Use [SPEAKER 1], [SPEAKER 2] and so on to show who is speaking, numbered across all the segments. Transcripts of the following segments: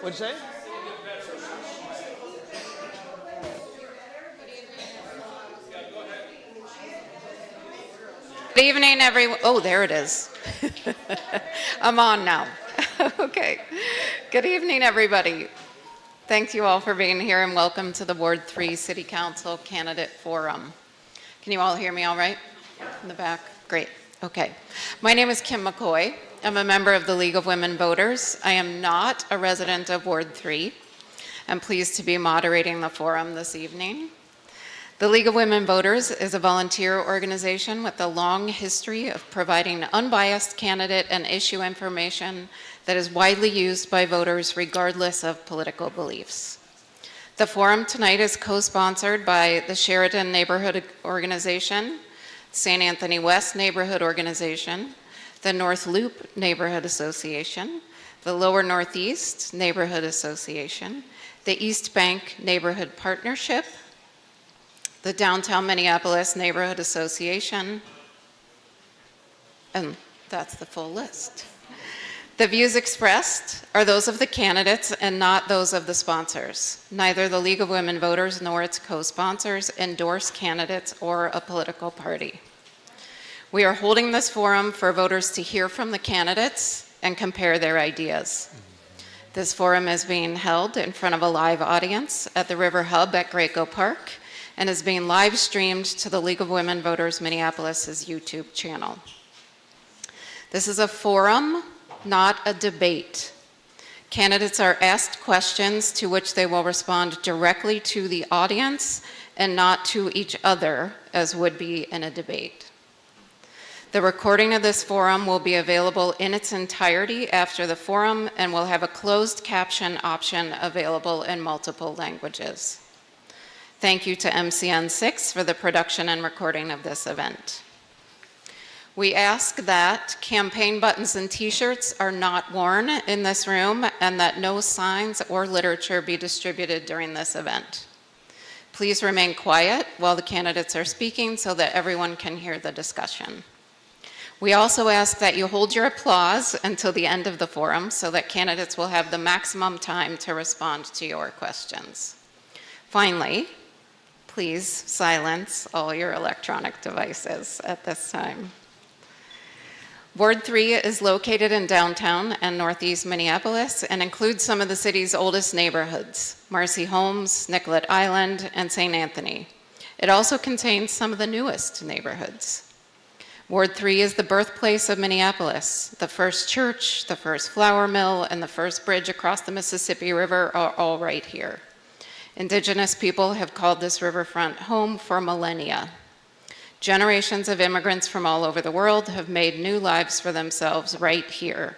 [SPEAKER 1] What'd you say?
[SPEAKER 2] Good evening, everyone. Oh, there it is. I'm on now. Okay. Good evening, everybody. Thank you all for being here and welcome to the Ward 3 City Council Candidate Forum. Can you all hear me all right in the back? Great. Okay. My name is Kim McCoy. I'm a member of the League of Women Voters. I am not a resident of Ward 3. I'm pleased to be moderating the forum this evening. The League of Women Voters is a volunteer organization with a long history of providing unbiased candidate and issue information that is widely used by voters regardless of political beliefs. The forum tonight is co-sponsored by the Sheridan Neighborhood Organization, St. Anthony West Neighborhood Organization, the North Loop Neighborhood Association, the Lower Northeast Neighborhood Association, the East Bank Neighborhood Partnership, the Downtown Minneapolis Neighborhood Association, and that's the full list. The views expressed are those of the candidates and not those of the sponsors. Neither the League of Women Voters nor its co-sponsors endorse candidates or a political party. We are holding this forum for voters to hear from the candidates and compare their ideas. This forum is being held in front of a live audience at the River Hub at Graco Park and is being live streamed to the League of Women Voters Minneapolis' YouTube channel. This is a forum, not a debate. Candidates are asked questions to which they will respond directly to the audience and not to each other, as would be in a debate. The recording of this forum will be available in its entirety after the forum and will have a closed caption option available in multiple languages. Thank you to MCN6 for the production and recording of this event. We ask that campaign buttons and t-shirts are not worn in this room and that no signs or literature be distributed during this event. Please remain quiet while the candidates are speaking so that everyone can hear the discussion. We also ask that you hold your applause until the end of the forum so that candidates will have the maximum time to respond to your questions. Finally, please silence all your electronic devices at this time. Ward 3 is located in downtown and northeast Minneapolis and includes some of the city's oldest neighborhoods, Marcy Holmes, Nicollet Island, and St. Anthony. It also contains some of the newest neighborhoods. Ward 3 is the birthplace of Minneapolis. The first church, the first flour mill, and the first bridge across the Mississippi River are all right here. Indigenous people have called this riverfront home for millennia. Generations of immigrants from all over the world have made new lives for themselves right here.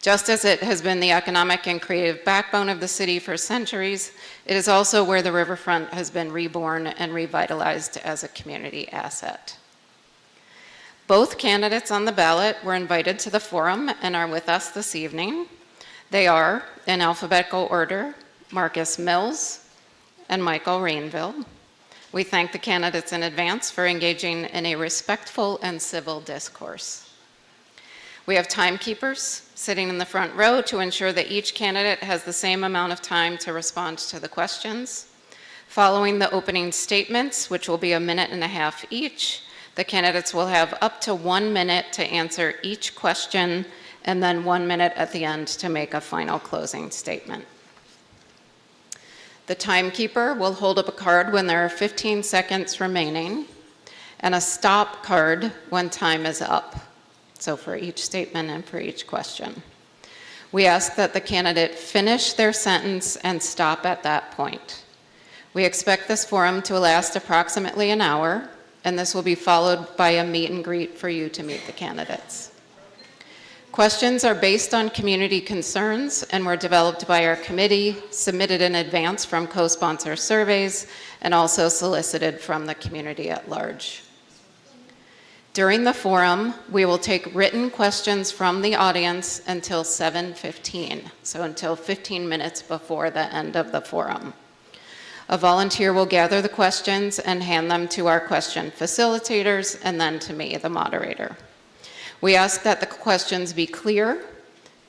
[SPEAKER 2] Just as it has been the economic and creative backbone of the city for centuries, it is also where the riverfront has been reborn and revitalized as a community asset. Both candidates on the ballot were invited to the forum and are with us this evening. They are, in alphabetical order, Marcus Mills and Michael Rainville. We thank the candidates in advance for engaging in a respectful and civil discourse. We have timekeepers sitting in the front row to ensure that each candidate has the same amount of time to respond to the questions. Following the opening statements, which will be 1.5 minutes each, the candidates will have up to 1 minute to answer each question and then 1 minute at the end to make a final closing statement. The timekeeper will hold up a card when there are 15 seconds remaining and a stop card when time is up, so for each statement and for each question. We ask that the candidate finish their sentence and stop at that point. We expect this forum to last approximately an hour, and this will be followed by a meet and greet for you to meet the candidates. Questions are based on community concerns and were developed by our committee, submitted in advance from co-sponsor surveys, and also solicited from the community at large. During the forum, we will take written questions from the audience until 7:15, so until 15 minutes before the end of the forum. A volunteer will gather the questions and hand them to our question facilitators and then to me, the moderator. We ask that the questions be clear,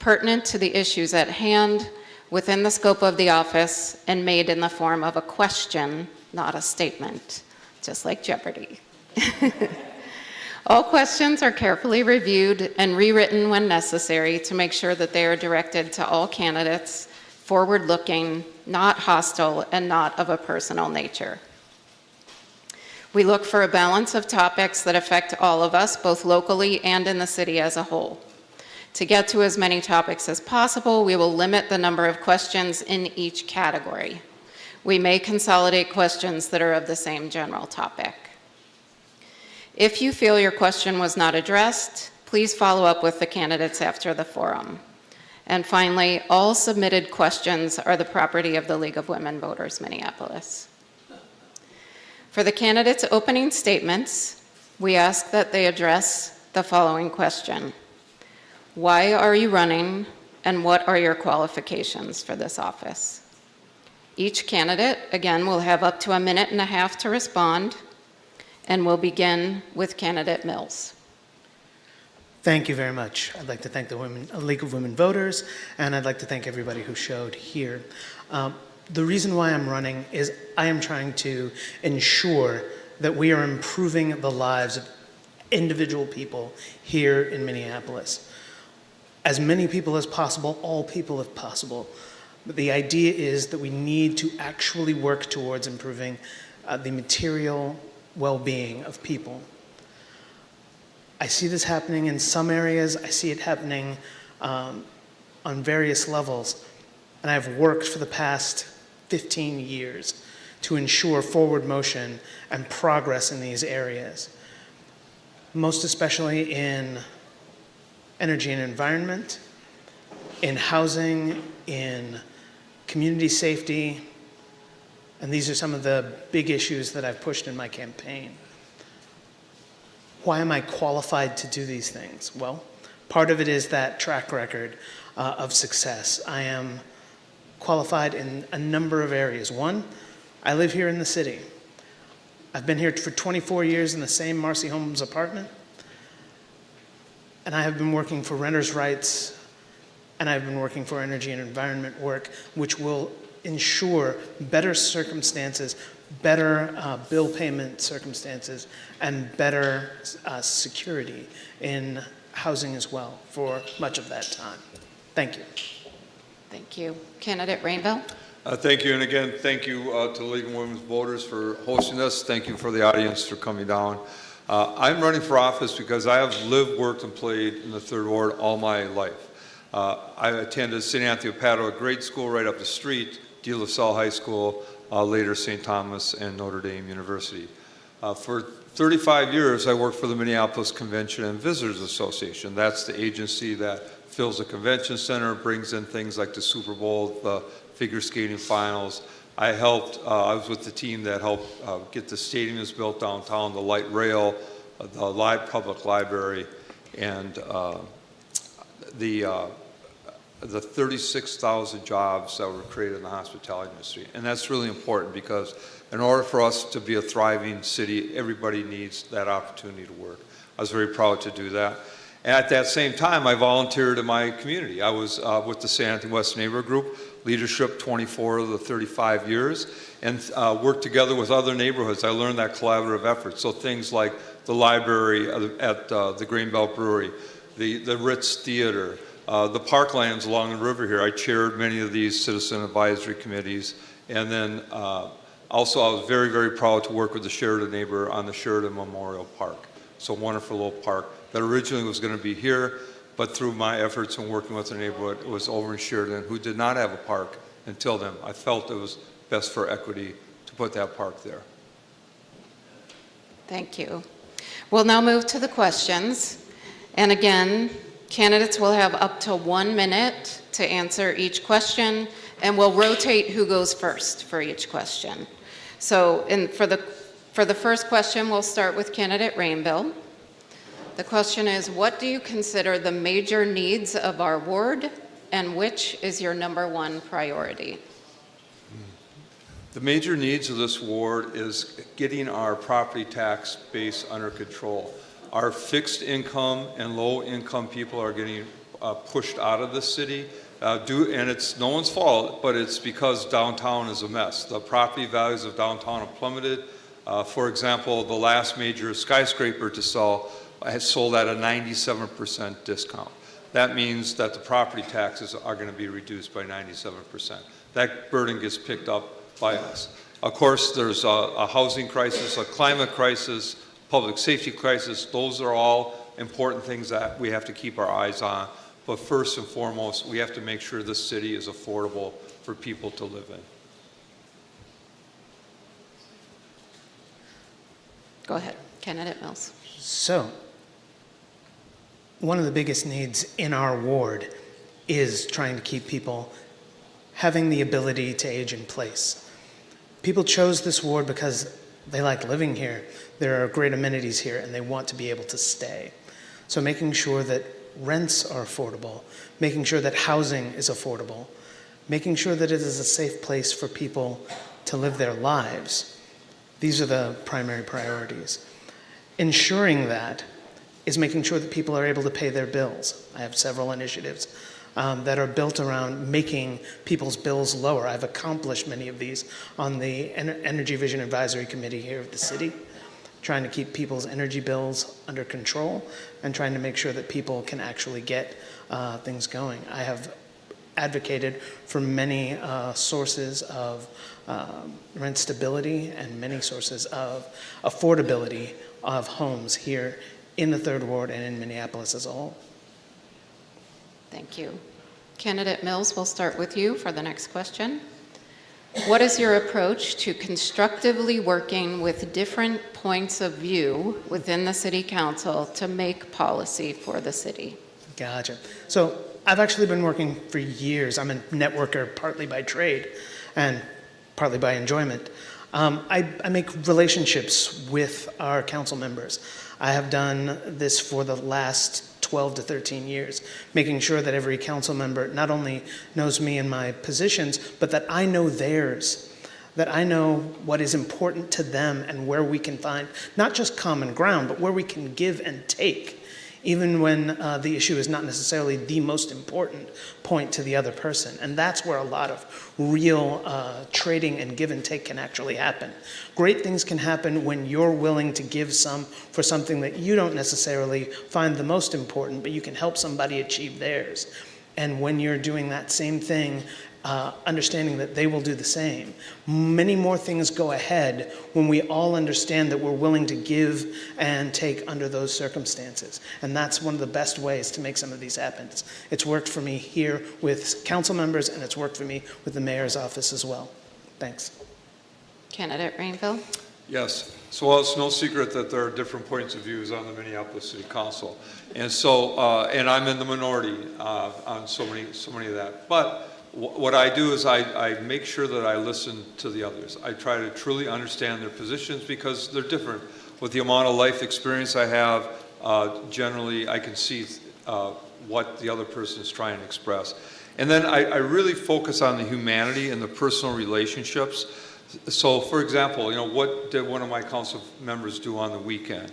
[SPEAKER 2] pertinent to the issues at hand, within the scope of the office, and made in the form of a question, not a statement, just like Jeopardy. All questions are carefully reviewed and rewritten when necessary to make sure that they are directed to all candidates, forward-looking, not hostile, and not of a personal nature. We look for a balance of topics that affect all of us, both locally and in the city as a whole. To get to as many topics as possible, we will limit the number of questions in each category. We may consolidate questions that are of the same general topic. If you feel your question was not addressed, please follow up with the candidates after the forum. And finally, all submitted questions are the property of the League of Women Voters, Minneapolis. For the candidates' opening statements, we ask that they address the following question: why are you running, and what are your qualifications for this office? Each candidate, again, will have up to 1.5 minutes to respond, and we'll begin with candidate Mills.
[SPEAKER 1] Thank you very much. I'd like to thank the League of Women Voters, and I'd like to thank everybody who showed here. The reason why I'm running is I am trying to ensure that we are improving the lives of individual people here in Minneapolis. As many people as possible, all people if possible. But the idea is that we need to actually work towards improving the material well-being of people. I see this happening in some areas. I see it happening on various levels. And I've worked for the past 15 years to ensure forward motion and progress in these areas, most especially in energy and environment, in housing, in community safety, and these are some of the big issues that I've pushed in my campaign. Why am I qualified to do these things? Well, part of it is that track record of success. I am qualified in a number of areas. One, I live here in the city. I've been here for 24 years in the same Marcy Homes apartment, and I have been working for renters' rights, and I've been working for energy and environment work, which will ensure better circumstances, better bill payment circumstances, and better security in housing as well for much of that time. Thank you.
[SPEAKER 2] Thank you. Candidate Rainville.
[SPEAKER 3] Thank you, and again, thank you to the League of Women's Voters for hosting us. Thank you for the audience for coming down. I'm running for office because I have lived, worked, and played in the Third Ward all my life. I attended St. Anthony of Padua grade school right up the street, De La Salle High School, later St. Thomas and Notre Dame University. For 35 years, I worked for the Minneapolis Convention and Visitors Association. That's the agency that fills the convention center, brings in things like the Super Bowl, the figure skating finals. I was with the team that helped get the stadiums built downtown, the light rail, the public library, and the 36,000 jobs that were created in the hospitality industry. And that's really important because in order for us to be a thriving city, everybody needs that opportunity to work. I was very proud to do that. And at that same time, I volunteered in my community. I was with the St. Anthony West Neighborhood Group, leadership 24 of the 35 years, and worked together with other neighborhoods. I learned that collaborative effort. So things like the library at the Greenbelt Brewery, the Ritz Theater, the parklands along the river here. I chaired many of these citizen advisory committees. And then also I was very, very proud to work with the Sheridan neighbor on the Sheridan Memorial Park. So a wonderful little park that originally was going to be here, but through my efforts and working with the neighborhood, it was over in Sheridan, who did not have a park until then. I felt it was best for equity to put that park there.
[SPEAKER 2] Thank you. We'll now move to the questions. And again, candidates will have up to 1 minute to answer each question, and we'll rotate who goes first for each question. So for the first question, we'll start with candidate Rainville. The question is, what do you consider the major needs of our ward, and which is your #1 priority?
[SPEAKER 3] The major needs of this ward is getting our property tax base under control. Our fixed income and low income people are getting pushed out of the city. And it's no one's fault, but it's because downtown is a mess. The property values of downtown have plummeted. For example, the last major skyscraper to sell has sold at a 97% discount. That means that the property taxes are going to be reduced by 97%. That burden gets picked up by us. Of course, there's a housing crisis, a climate crisis, public safety crisis. Those are all important things that we have to keep our eyes on. But first and foremost, we have to make sure this city is affordable for people to live in.
[SPEAKER 2] Go ahead, candidate Mills.
[SPEAKER 1] So, one of the biggest needs in our ward is trying to keep people having the ability to age in place. People chose this ward because they like living here. There are great amenities here and they want to be able to stay. So making sure that rents are affordable, making sure that housing is affordable, making sure that it is a safe place for people to live their lives. These are the primary priorities. Ensuring that is making sure that people are able to pay their bills. I have several initiatives that are built around making people's bills lower. I've accomplished many of these on the Energy Vision Advisory Committee here at the city, trying to keep people's energy bills under control and trying to make sure that people can actually get things going. I have advocated for many sources of rent stability and many sources of affordability of homes here in the Third Ward and in Minneapolis as a whole.
[SPEAKER 2] Thank you. Candidate Mills, we'll start with you for the next question. What is your approach to constructively working with different points of view within the City Council to make policy for the city?
[SPEAKER 1] Gotcha. So I've actually been working for years. I'm a networker partly by trade and partly by enjoyment. I make relationships with our council members. I have done this for the last 12 to 13 years, making sure that every council member not only knows me and my positions, but that I know theirs, that I know what is important to them and where we can find not just common ground, but where we can give and take, even when the issue is not necessarily the most important point to the other person. And that's where a lot of real trading and give and take can actually happen. Great things can happen when you're willing to give some for something that you don't necessarily find the most important, but you can help somebody achieve theirs. And when you're doing that same thing, understanding that they will do the same. Many more things go ahead when we all understand that we're willing to give and take under those circumstances. And that's one of the best ways to make some of these happen. It's worked for me here with council members, and it's worked for me with the mayor's office as well. Thanks.
[SPEAKER 2] Candidate Rainville.
[SPEAKER 3] Yes. So well, it's no secret that there are different points of views on the Minneapolis City Council. And so, and I'm in the minority on so many of that. But what I do is I make sure that I listen to the others. I try to truly understand their positions because they're different. With the amount of life experience I have, generally I can see what the other person is trying to express. And then I really focus on the humanity and the personal relationships. So for example, what did one of my council members do on the weekend?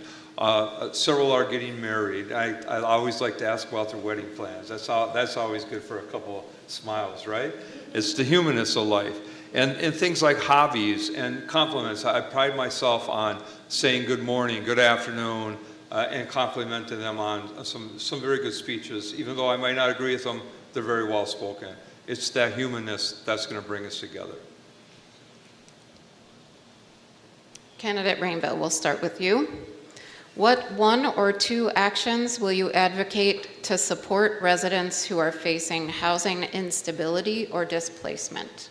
[SPEAKER 3] Several are getting married. I always like to ask about their wedding plans. That's always good for a couple of smiles, right? It's the humanness of life. And things like hobbies and compliments. I pride myself on saying good morning, good afternoon, and complimenting them on some very good speeches. Even though I might not agree with them, they're very well spoken. It's that humanness that's going to bring us together.
[SPEAKER 2] Candidate Rainville, we'll start with you. What one or two actions will you advocate to support residents who are facing housing instability or displacement?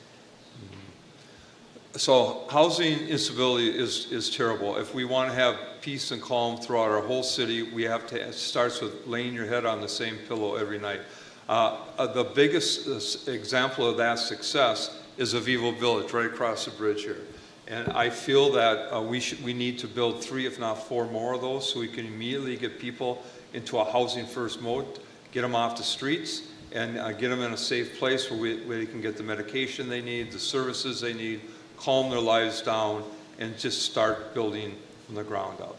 [SPEAKER 3] So housing instability is terrible. If we want to have peace and calm throughout our whole city, we have to, it starts with laying your head on the same pillow every night. The biggest example of that success is Avivo Village right across the bridge here. And I feel that we need to build 3, if not 4 more of those so we can immediately get people into a housing first mode, get them off the streets, and get them in a safe place where they can get the medication they need, the services they need, calm their lives down, and just start building from the ground up.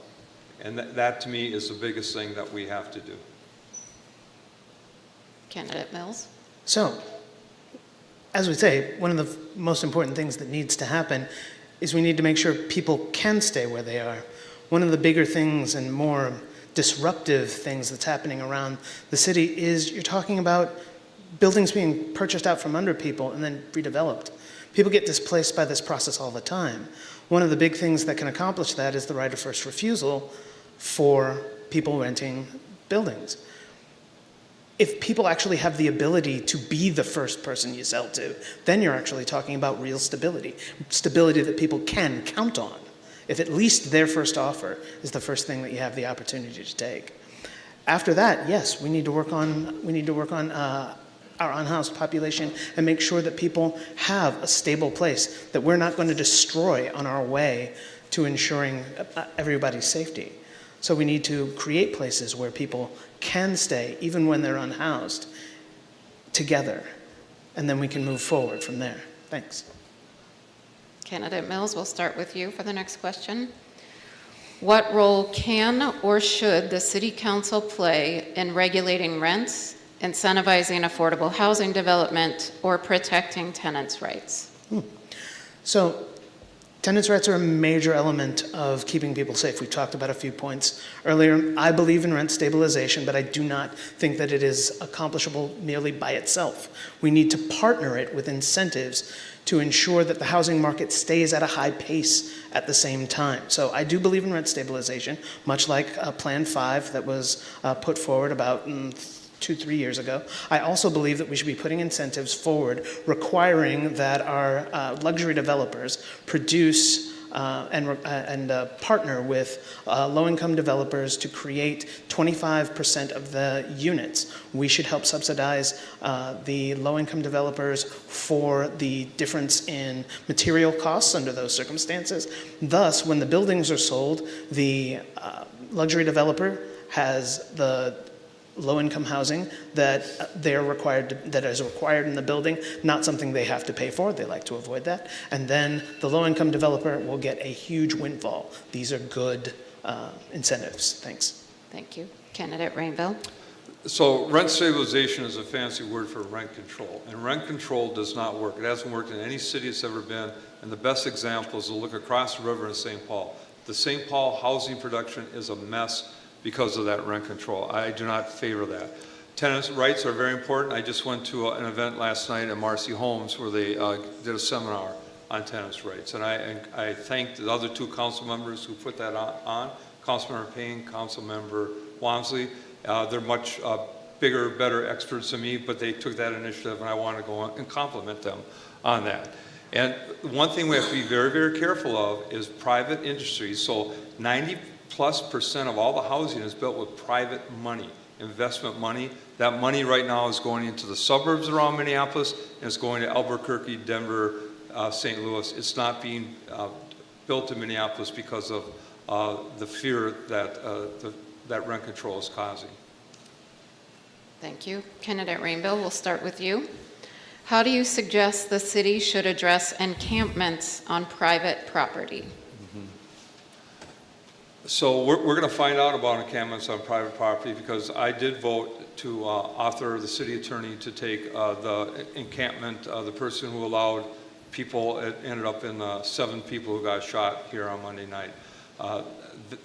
[SPEAKER 3] And that to me is the biggest thing that we have to do.
[SPEAKER 2] Candidate Mills?
[SPEAKER 1] So, as we say, one of the most important things that needs to happen is we need to make sure people can stay where they are. One of the bigger things and more disruptive things that's happening around the city is you're talking about buildings being purchased out from under people and then redeveloped. People get displaced by this process all the time. One of the big things that can accomplish that is the right of first refusal for people renting buildings. If people actually have the ability to be the first person you sell to, then you're actually talking about real stability, stability that people can count on. If at least their first offer is the first thing that you have the opportunity to take. After that, yes, we need to work on our unhoused population and make sure that people have a stable place that we're not going to destroy on our way to ensuring everybody's safety. So we need to create places where people can stay, even when they're unhoused, together, and then we can move forward from there. Thanks.
[SPEAKER 2] Candidate Mills, we'll start with you for the next question. What role can or should the City Council play in regulating rents, incentivizing affordable housing development, or protecting tenants' rights?
[SPEAKER 1] So, tenants' rights are a major element of keeping people safe. We talked about a few points earlier. I believe in rent stabilization, but I do not think that it is accomplishable merely by itself. We need to partner it with incentives to ensure that the housing market stays at a high pace at the same time. So I do believe in rent stabilization, much like Plan 5 that was put forward about 2-3 years ago. I also believe that we should be putting incentives forward requiring that our luxury developers produce and partner with low-income developers to create 25% of the units. We should help subsidize the low-income developers for the difference in material costs under those circumstances. Thus, when the buildings are sold, the luxury developer has the low-income housing that is required in the building, not something they have to pay for. They like to avoid that. And then the low-income developer will get a huge windfall. These are good incentives. Thanks.
[SPEAKER 2] Thank you. Candidate Rainville?
[SPEAKER 3] So rent stabilization is a fancy word for rent control, and rent control does not work. It hasn't worked in any city it's ever been, and the best example is to look across the river in St. Paul. The St. Paul housing production is a mess because of that rent control. I do not favor that. Tenants' rights are very important. I just went to an event last night at Marcy Homes where they did a seminar on tenants' rights. And I thank the other two council members who put that on, Councilmember Payne, Councilmember Walmsley. They're much bigger, better experts than me, but they took that initiative and I want to go on and compliment them on that. And one thing we have to be very, very careful of is private industry. So 90+% of all the housing is built with private money, investment money. That money right now is going into the suburbs around Minneapolis, and it's going to Albuquerque, Denver, St. Louis. It's not being built in Minneapolis because of the fear that that rent control is causing.
[SPEAKER 2] Thank you. Candidate Rainville, we'll start with you. How do you suggest the city should address encampments on private property?
[SPEAKER 3] So we're going to find out about encampments on private property because I did vote to author the city attorney to take the encampment, the person who allowed people, it ended up in 7 people who got shot here on Monday night.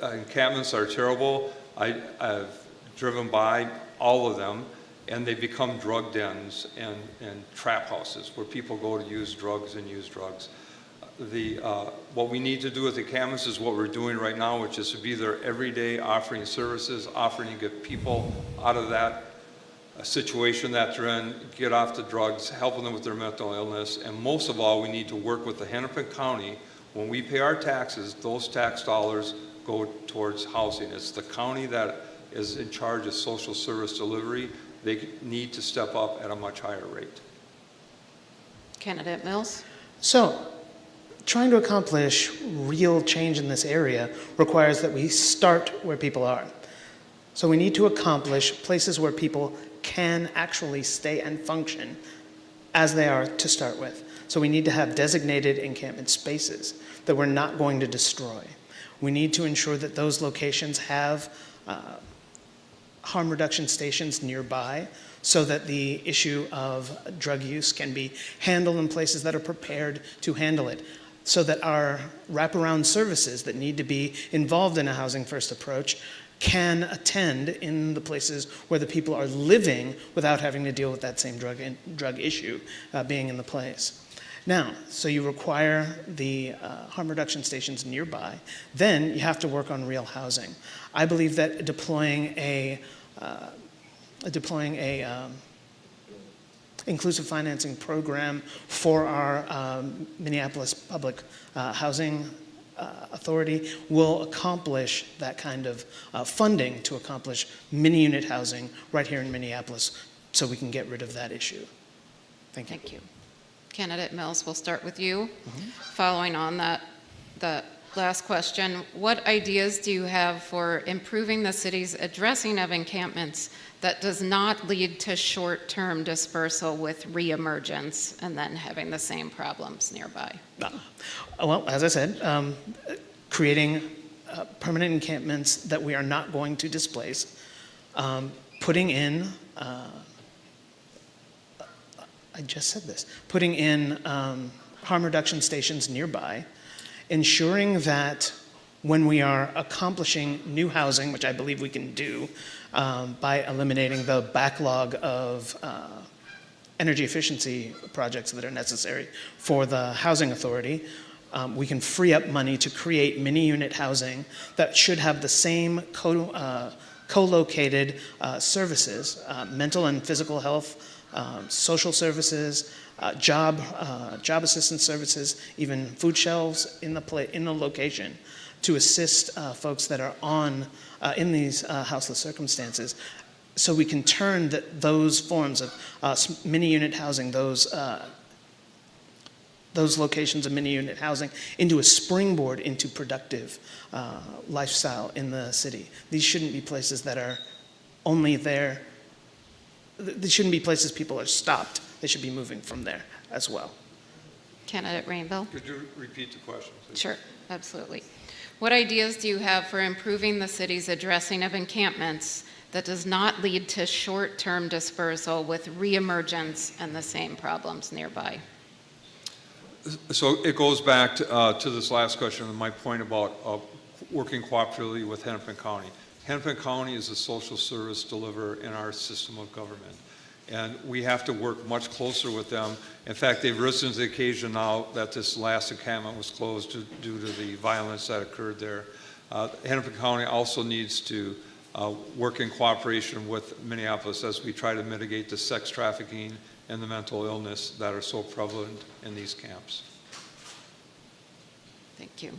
[SPEAKER 3] Encampments are terrible. I've driven by all of them, and they become drug dens and trap houses where people go to use drugs and use drugs. What we need to do with the encampments is what we're doing right now, which is to be there every day offering services, offering to get people out of that situation that they're in, get off the drugs, helping them with their mental illness, and most of all, we need to work with the Hennepin County. When we pay our taxes, those tax dollars go towards housing. It's the county that is in charge of social service delivery. They need to step up at a much higher rate.
[SPEAKER 2] Candidate Mills?
[SPEAKER 1] So, trying to accomplish real change in this area requires that we start where people are. So we need to accomplish places where people can actually stay and function as they are to start with. So we need to have designated encampment spaces that we're not going to destroy. We need to ensure that those locations have harm reduction stations nearby so that the issue of drug use can be handled in places that are prepared to handle it, so that our wraparound services that need to be involved in a housing first approach can attend in the places where the people are living without having to deal with that same drug issue being in the place. Now, so you require the harm reduction stations nearby, then you have to work on real housing. I believe that deploying a inclusive financing program for our Minneapolis Public Housing Authority will accomplish that kind of funding to accomplish mini-unit housing right here in Minneapolis so we can get rid of that issue. Thank you.
[SPEAKER 2] Thank you. Candidate Mills, we'll start with you. Following on that last question, what ideas do you have for improving the city's addressing of encampments that does not lead to short-term dispersal with re-emergence and then having the same problems nearby?
[SPEAKER 1] Well, as I said, creating permanent encampments that we are not going to displace, putting in, I just said this, putting in harm reduction stations nearby, ensuring that when we are accomplishing new housing, which I believe we can do by eliminating the backlog of energy efficiency projects that are necessary for the housing authority, we can free up money to create mini-unit housing that should have the same co-located services, mental and physical health, social services, job assistance services, even food shelves in the location to assist folks that are in these houseless circumstances, so we can turn those forms of mini-unit housing, those locations of mini-unit housing, into a springboard into productive lifestyle in the city. These shouldn't be places that are only there. These shouldn't be places people are stopped. They should be moving from there as well.
[SPEAKER 2] Candidate Rainville?
[SPEAKER 3] Could you repeat the question, please?
[SPEAKER 2] Sure, absolutely. What ideas do you have for improving the city's addressing of encampments that does not lead to short-term dispersal with re-emergence and the same problems nearby?
[SPEAKER 3] So it goes back to this last question and my point about working cooperatively with Hennepin County. Hennepin County is a social service deliverer in our system of government, and we have to work much closer with them. In fact, they've risen to the occasion now that this last encampment was closed due to the violence that occurred there. Hennepin County also needs to work in cooperation with Minneapolis as we try to mitigate the sex trafficking and the mental illness that are so prevalent in these camps.
[SPEAKER 2] Thank you.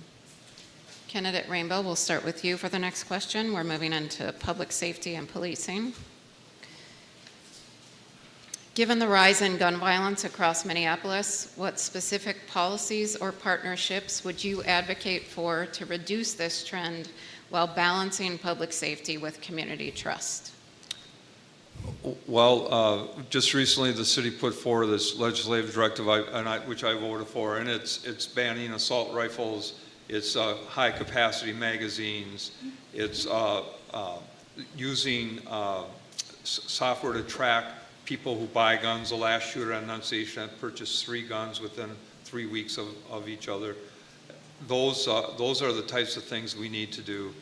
[SPEAKER 2] Candidate Rainbow, we'll start with you for the next question. We're moving into public safety and policing. Given the rise in gun violence across Minneapolis, what specific policies or partnerships would you advocate for to reduce this trend while balancing public safety with community trust?
[SPEAKER 3] Well, just recently the city put forward this legislative directive, which I voted for, and it's banning assault rifles, it's high-capacity magazines, it's using software to track people who buy guns. The last shooter at Annunciation had purchased 3 guns within 3 weeks of each other. Those are the types of things we need to do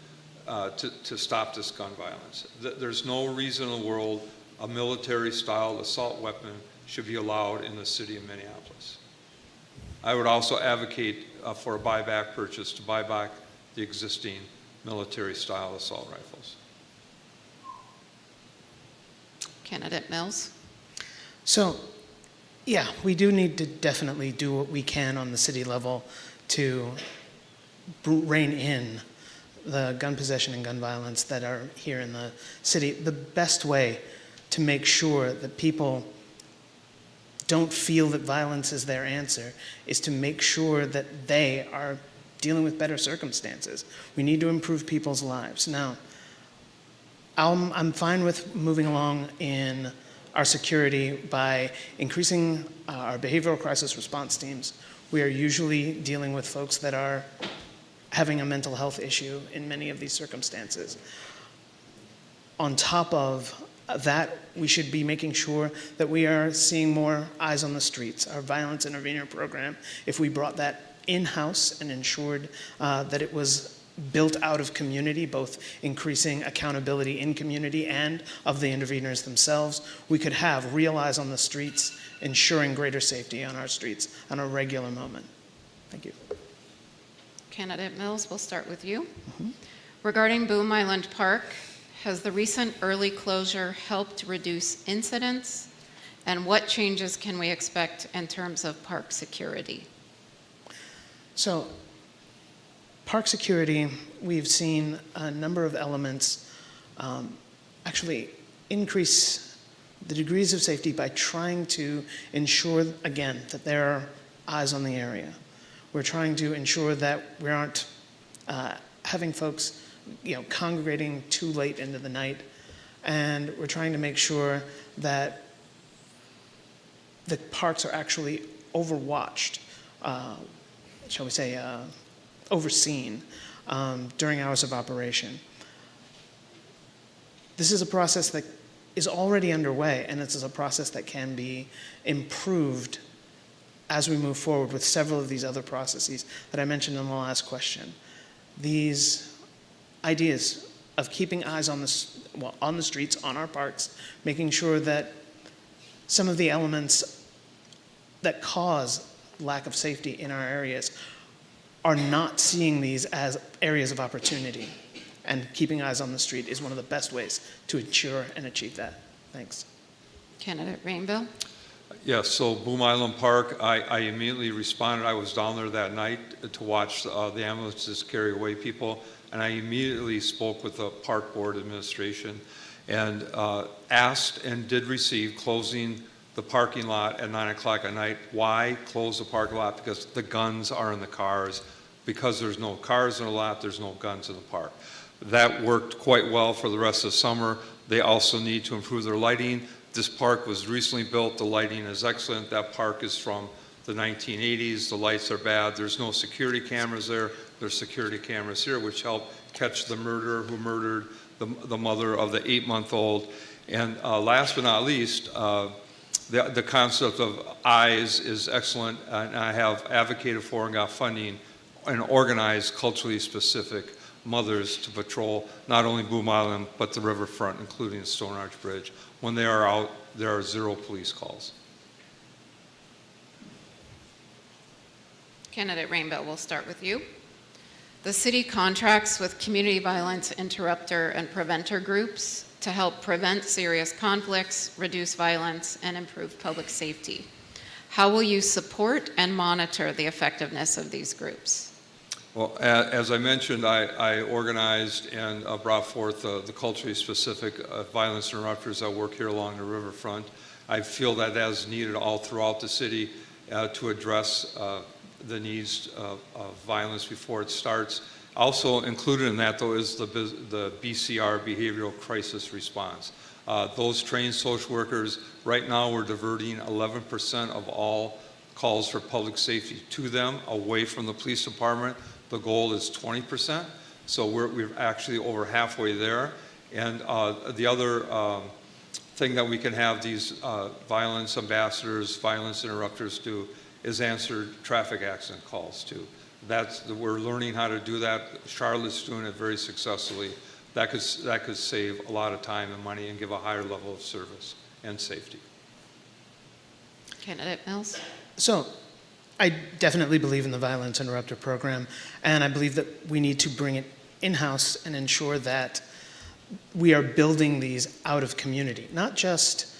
[SPEAKER 3] to stop this gun violence. There's no reason in the world a military-style assault weapon should be allowed in the city of Minneapolis. I would also advocate for a buyback purchase to buy back the existing military-style assault rifles.
[SPEAKER 2] Candidate Mills?
[SPEAKER 1] So, yeah, we do need to definitely do what we can on the city level to rein in the gun possession and gun violence that are here in the city. The best way to make sure that people don't feel that violence is their answer is to make sure that they are dealing with better circumstances. We need to improve people's lives. Now, I'm fine with moving along in our security by increasing our behavioral crisis response teams. We are usually dealing with folks that are having a mental health issue in many of these circumstances. on top of that, we should be making sure that we are seeing more eyes on the streets. Our violence intervener program, if we brought that in-house and ensured that it was built out of community, both increasing accountability in community and of the interveners themselves, we could have real eyes on the streets, ensuring greater safety on our streets on a regular moment. Thank you.
[SPEAKER 2] Candidate Mills, we'll start with you. Regarding Boom Island Park, has the recent early closure helped reduce incidents? And what changes can we expect in terms of park security?
[SPEAKER 1] So, park security, we've seen a number of elements actually increase the degrees of safety by trying to ensure, again, that there are eyes on the area. We're trying to ensure that we aren't having folks, congregating too late into the night, and we're trying to make sure that the parks are actually overwatched, shall we say, overseen during hours of operation. This is a process that is already underway, and this is a process that can be improved as we move forward with several of these other processes that I mentioned in the last question. These ideas of keeping eyes on the streets, on our parks, making sure that some of the elements that cause lack of safety in our areas are not seeing these as areas of opportunity. And keeping eyes on the street is one of the best ways to ensure and achieve that. Thanks.
[SPEAKER 2] Candidate Rainville.
[SPEAKER 3] Yes, so Boom Island Park, I immediately responded. I was down there that night to watch the ambulances carry away people, and I immediately spoke with the park board administration and asked and did receive closing the parking lot at 9 o'clock at night. Why close the parking lot? Because the guns are in the cars. Because there's no cars in the lot, there's no guns in the park. That worked quite well for the rest of the summer. They also need to improve their lighting. This park was recently built. The lighting is excellent. That park is from the 1980s. The lights are bad. There's no security cameras there. There's security cameras here, which help catch the murderer who murdered the mother of the 8-month-old. And last but not least, the concept of eyes is excellent, and I have advocated for and got funding and organized culturally specific mothers to patrol not only Boom Island, but the riverfront, including the Stone Arch Bridge. When they are out, there are 0 police calls.
[SPEAKER 2] Candidate Rainbow, we'll start with you. The city contracts with community violence interrupter and preventer groups to help prevent serious conflicts, reduce violence, and improve public safety. How will you support and monitor the effectiveness of these groups?
[SPEAKER 3] Well, as I mentioned, I organized and brought forth the culturally specific violence interrupters that work here along the riverfront. I feel that is needed all throughout the city to address the needs of violence before it starts. Also included in that, though, is the BCR, Behavioral Crisis Response. Those trained social workers, right now we're diverting 11% of all calls for public safety to them, away from the police department. The goal is 20%, so we're actually over halfway there. And the other thing that we can have these violence ambassadors, violence interrupters do is answer traffic accident calls too. We're learning how to do that. Charlotte's doing it very successfully. That could save a lot of time and money and give a higher level of service and safety.
[SPEAKER 2] Candidate Mills.
[SPEAKER 1] So, I definitely believe in the violence interrupter program, and I believe that we need to bring it in-house and ensure that we are building these out of community, not just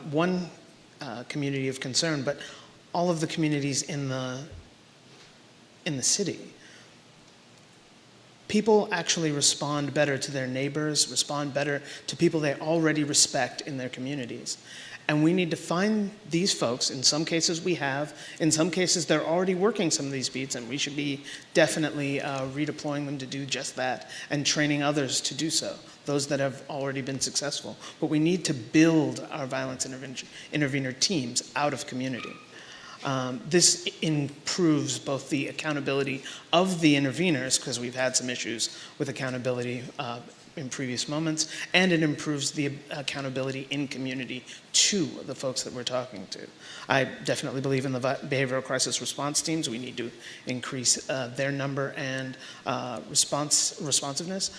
[SPEAKER 1] one community of concern, but all of the communities in the city. People actually respond better to their neighbors, respond better to people they already respect in their communities. And we need to find these folks. In some cases we have. In some cases they're already working some of these beats, and we should be definitely redeploying them to do just that and training others to do so, those that have already been successful. But we need to build our violence intervener teams out of community. This improves both the accountability of the interveners, because we've had some issues with accountability in previous moments, and it improves the accountability in community to the folks that we're talking to. I definitely believe in the behavioral crisis response teams. We need to increase their number and responsiveness.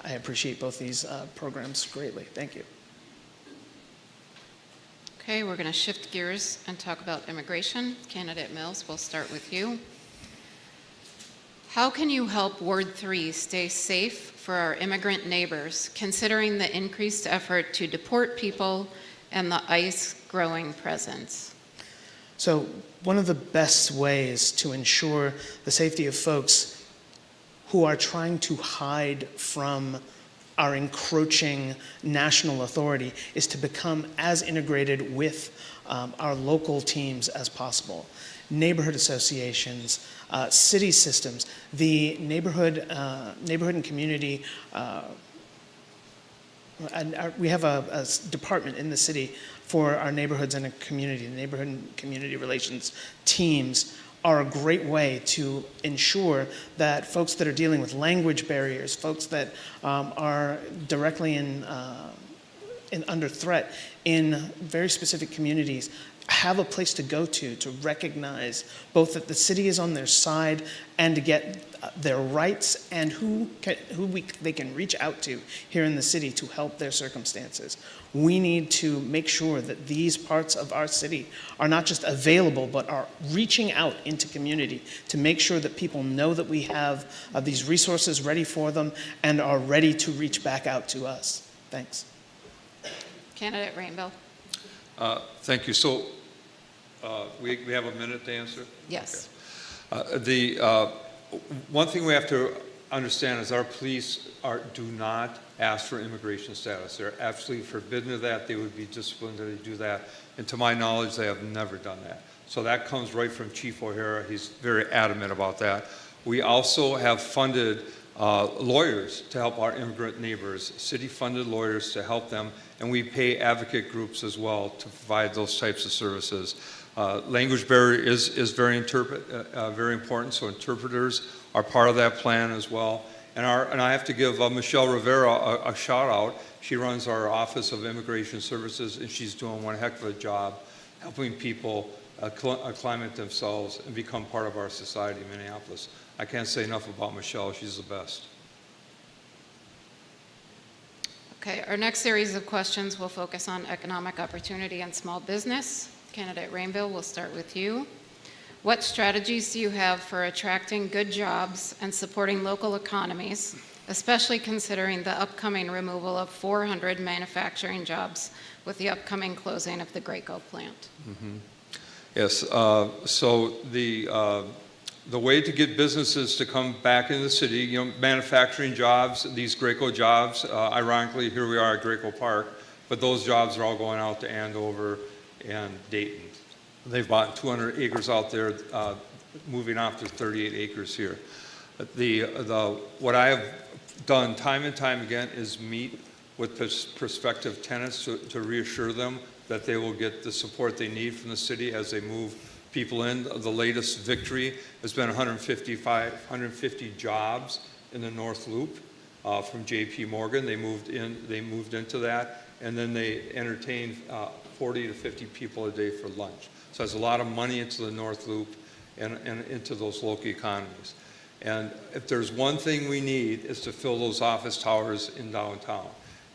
[SPEAKER 1] I appreciate both these programs greatly. Thank you.
[SPEAKER 2] Okay, we're going to shift gears and talk about immigration. Candidate Mills, we'll start with you. How can you help Ward 3 stay safe for our immigrant neighbors, considering the increased effort to deport people and the ICE growing presence?
[SPEAKER 1] So one of the best ways to ensure the safety of folks who are trying to hide from our encroaching national authority is to become as integrated with our local teams as possible. Neighborhood associations, city systems, the neighborhood and community, we have a department in the city for our neighborhoods and community. The neighborhood and community relations teams are a great way to ensure that folks that are dealing with language barriers, folks that are directly under threat in very specific communities, have a place to go to recognize both that the city is on their side and to get their rights and who they can reach out to here in the city to help their circumstances. We need to make sure that these parts of our city are not just available, but are reaching out into community to make sure that people know that we have these resources ready for them and are ready to reach back out to us. Thanks.
[SPEAKER 2] Candidate Rainbow.
[SPEAKER 3] Thank you. So we have a minute to answer?
[SPEAKER 2] Yes.
[SPEAKER 3] Okay. One thing we have to understand is our police do not ask for immigration status. They're absolutely forbidden of that. They would be disciplined if they do that. And to my knowledge, they have never done that. So that comes right from Chief O'Hara. He's very adamant about that. We also have funded lawyers to help our immigrant neighbors, city-funded lawyers to help them, and we pay advocate groups as well to provide those types of services. Language barrier is very important, so interpreters are part of that plan as well. And I have to give Michelle Rivera a shout out. She runs our Office of Immigration Services, and she's doing one heck of a job helping people acclimate themselves and become part of our society in Minneapolis. I can't say enough about Michelle. She's the best.
[SPEAKER 2] Okay, our next series of questions will focus on economic opportunity and small business. Candidate Rainbow, we'll start with you. What strategies do you have for attracting good jobs and supporting local economies, especially considering the upcoming removal of 400 manufacturing jobs with the upcoming closing of the Graco plant?
[SPEAKER 3] Mm-hmm. Yes, so the way to get businesses to come back in the city, manufacturing jobs, these Graco jobs, ironically, here we are at Graco Park, but those jobs are all going out to Andover and Dayton. They've bought 200 acres out there, moving off to 38 acres here. What I have done time and time again is meet with prospective tenants to reassure them that they will get the support they need from the city as they move people in. The latest victory has been 150 jobs in the North Loop from J.P. Morgan. They moved into that, and then they entertained 40 to 50 people a day for lunch. So there's a lot of money into the North Loop and into those local economies. And if there's one thing we need is to fill those office towers in downtown.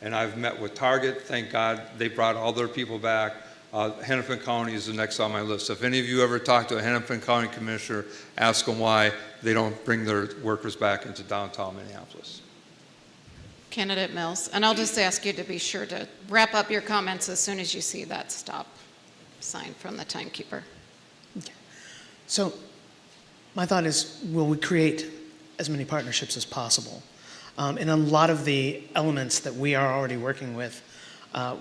[SPEAKER 3] And I've met with Target. Thank God they brought all their people back. Hennepin County is the next on my list. If any of you ever talk to a Hennepin County commissioner, ask them why they don't bring their workers back into downtown Minneapolis.
[SPEAKER 2] Candidate Mills, and I'll just ask you to be sure to wrap up your comments as soon as you see that stop sign from the timekeeper.
[SPEAKER 1] Okay. So my thought is, will we create as many partnerships as possible? In a lot of the elements that we are already working with,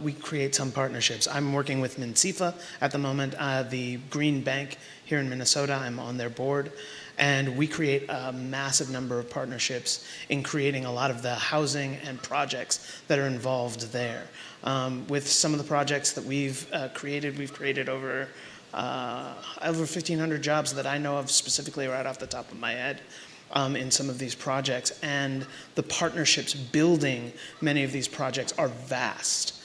[SPEAKER 1] we create some partnerships. I'm working with MnCEFA at the moment, the Green Bank here in Minnesota. I'm on their board. And we create a massive number of partnerships in creating a lot of the housing and projects that are involved there. With some of the projects that we've created over 1,500 jobs that I know of specifically right off the top of my head. in some of these projects, and the partnerships building many of these projects are vast.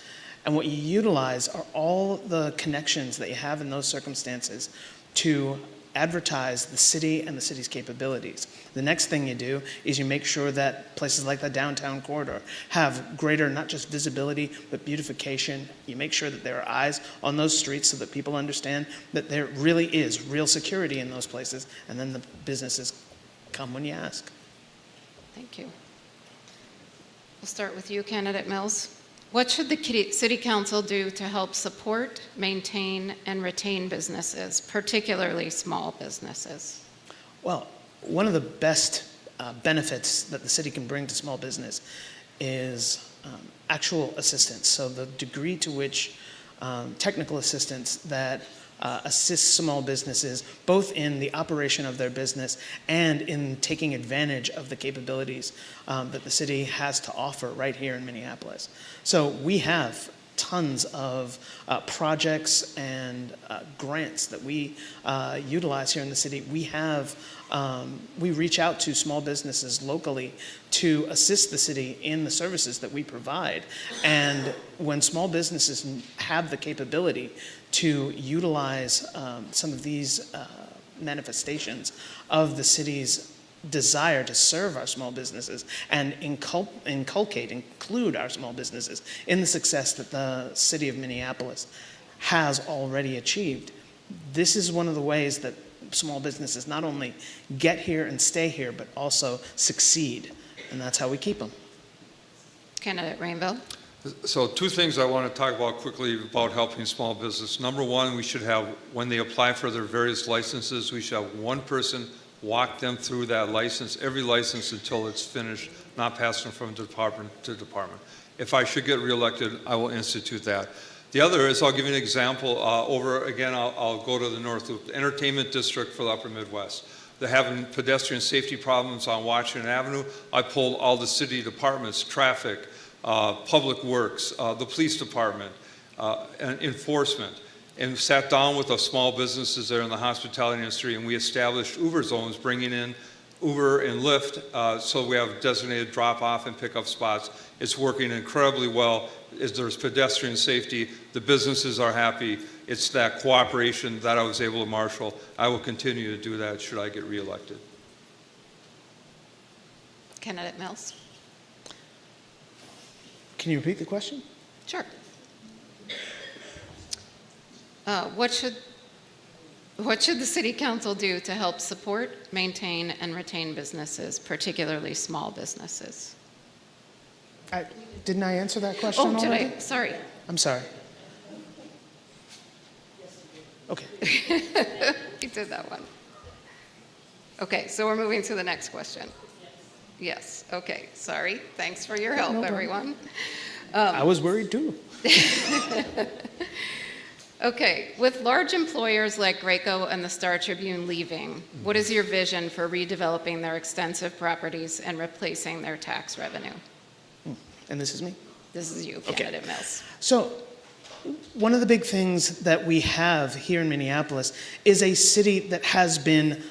[SPEAKER 1] And what you utilize are all the connections that you have in those circumstances to advertise the city and the city's capabilities. The next thing you do is you make sure that places like the downtown corridor have greater, not just visibility, but beautification. You make sure that there are eyes on those streets so that people understand that there really is real security in those places, and then the businesses come when you ask.
[SPEAKER 2] Thank you. We'll start with you, Candidate Mills. What should the City Council do to help support, maintain, and retain businesses, particularly small businesses?
[SPEAKER 1] Well, one of the best benefits that the city can bring to small business is actual assistance. So the degree to which technical assistance that assists small businesses both in the operation of their business and in taking advantage of the capabilities that the city has to offer right here in Minneapolis. So we have tons of projects and grants that we utilize here in the city. We reach out to small businesses locally to assist the city in the services that we provide. And when small businesses have the capability to utilize some of these manifestations of the city's desire to serve our small businesses and include our small businesses in the success that the city of Minneapolis has already achieved, this is one of the ways that small businesses not only get here and stay here, but also succeed. And that's how we keep them.
[SPEAKER 2] Candidate Rainville.
[SPEAKER 3] So two things I want to talk about quickly about helping small business. Number one, we should have, when they apply for their various licenses, we should have one person walk them through that license, every license until it's finished, not passing from department to department. If I should get reelected, I will institute that. The other is, I'll give you an example. I'll go to the North Loop, the entertainment district for the Upper Midwest. They're having pedestrian safety problems on Washington Avenue. I pulled all the city departments, traffic, public works, the police department, and enforcement, and sat down with the small businesses there in the hospitality industry, and we established Uber zones, bringing in Uber and Lyft, so we have designated drop-off and pick-up spots. It's working incredibly well. There's pedestrian safety. The businesses are happy. It's that cooperation that I was able to marshal. I will continue to do that should I get reelected.
[SPEAKER 2] Candidate Mills.
[SPEAKER 1] Can you repeat the question?
[SPEAKER 2] Sure. What should the City Council do to help support, maintain, and retain businesses, particularly small businesses?
[SPEAKER 1] Didn't I answer that question
[SPEAKER 2] Oh, did
[SPEAKER 1] already?
[SPEAKER 2] I? Sorry.
[SPEAKER 1] I'm sorry. Okay.
[SPEAKER 2] You did that one. Okay, so we're moving to the next question. Yes, okay, sorry. Thanks for your help,
[SPEAKER 1] No problem.
[SPEAKER 2] everyone.
[SPEAKER 1] I was worried too.
[SPEAKER 2] Okay, with large employers like Graco and the Star Tribune leaving, what is your vision for redeveloping their extensive properties and replacing their tax revenue?
[SPEAKER 1] And this is me?
[SPEAKER 2] This is you,
[SPEAKER 1] Okay.
[SPEAKER 2] Candidate Mills.
[SPEAKER 1] So one of the big things that we have here in Minneapolis is a city that has been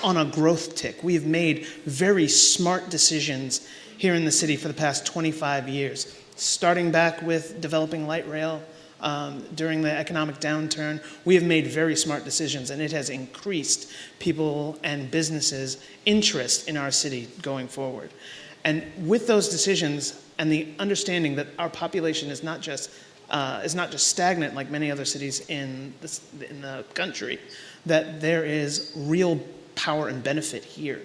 [SPEAKER 1] on a growth tick. We have made very smart decisions here in the city for the past 25 years, starting back with developing light rail during the economic downturn. We have made very smart decisions, and it has increased people and businesses' interest in our city going forward. And with those decisions and the understanding that our population is not just stagnant like many other cities in the country, that there is real power and benefit here.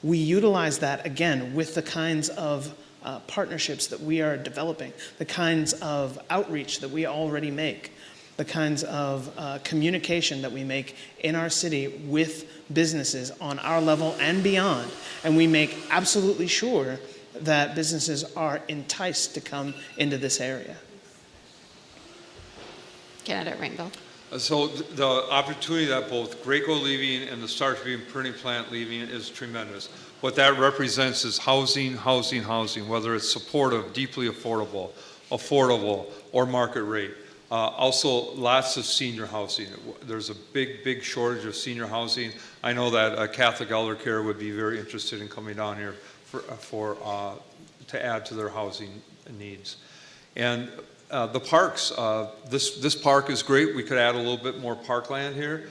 [SPEAKER 1] We utilize that, again, with the kinds of partnerships that we are developing, the kinds of outreach that we already make, the kinds of communication that we make in our city with businesses on our level and beyond. And we make absolutely sure that businesses are enticed to come into this area.
[SPEAKER 2] Candidate Rainbow.
[SPEAKER 3] So the opportunity that both Graco leaving and the Star Tribune printing plant leaving is tremendous. What that represents is housing, housing, housing, whether it's supportive, deeply affordable, or market rate. Also, lots of senior housing. There's a big shortage of senior housing. I know that Catholic Elder Care would be very interested in coming down here to add to their housing needs. And the parks, this park is great. We could add a little bit more parkland here.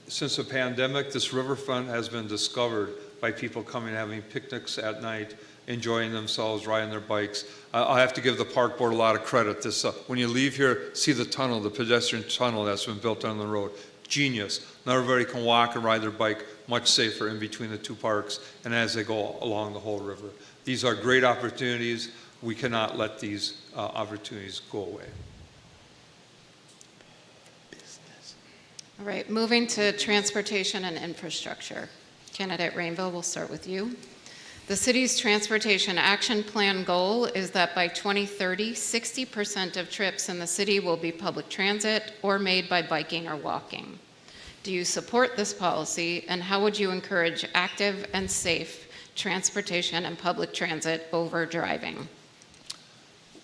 [SPEAKER 3] Since the pandemic, this riverfront has been discovered by people coming and having picnics at night, enjoying themselves, riding their bikes. I have to give the park board a lot of credit. This, when you leave here, see the tunnel, the pedestrian tunnel that's been built on the road. Genius. Now everybody can walk and ride their bike much safer in between the two parks and as they go along the whole river. These are great opportunities. We cannot let these opportunities go away.
[SPEAKER 2] All right, moving to transportation and infrastructure. Candidate Rainville, we'll start with you. The city's transportation action plan goal is that by 2030, 60% of trips in the city will be public transit or made by biking or walking. Do you support this policy, and how would you encourage active and safe transportation and public transit over driving?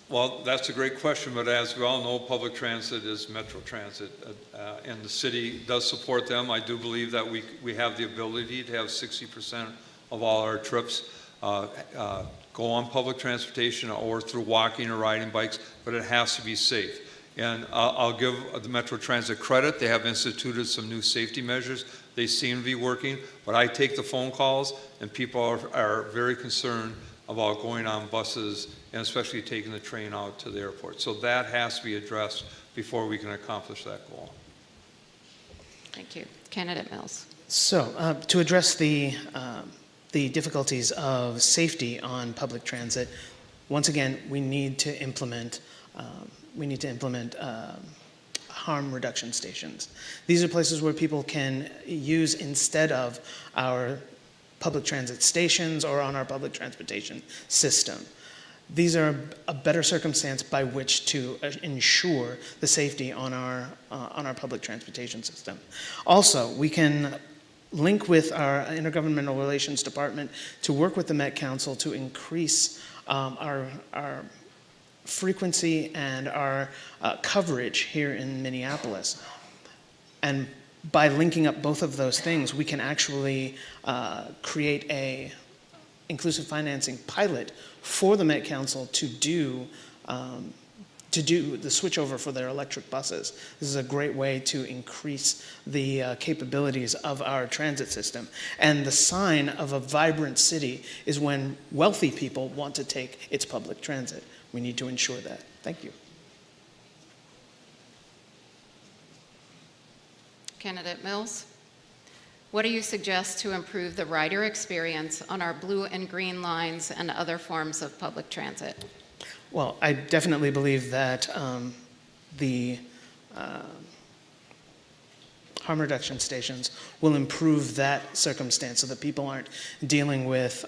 [SPEAKER 3] Well, that's a great question, but as we all know, public transit is Metro Transit, and the city does support them. I do believe that we have the ability to have 60% of all our trips go on public transportation or through walking or riding bikes, but it has to be safe. And I'll give the Metro Transit credit. They have instituted some new safety measures. They seem to be working, but I take the phone calls, and people are very concerned about going on buses and especially taking the train out to the airport. So that has to be addressed before we can accomplish that goal.
[SPEAKER 2] Thank you. Candidate Mills.
[SPEAKER 1] So to address the difficulties of safety on public transit, once again, we need to implement harm reduction stations. These are places where people can use instead of our public transit stations or on our public transportation system. These are a better circumstance by which to ensure the safety on our public transportation system. Also, we can link with our Intergovernmental Relations Department to work with the Met Council to increase our frequency and our coverage here in Minneapolis. And by linking up both of those things, we can actually create a inclusive financing pilot for the Met Council to do the switchover for their electric buses. This is a great way to increase the capabilities of our transit system. And the sign of a vibrant city is when wealthy people want to take its public transit. We need to ensure that. Thank you.
[SPEAKER 2] Candidate Mills. What do you suggest to improve the rider experience on our blue and green lines and other forms of public transit?
[SPEAKER 1] Well, I definitely believe that the harm reduction stations will improve that circumstance so that people aren't dealing with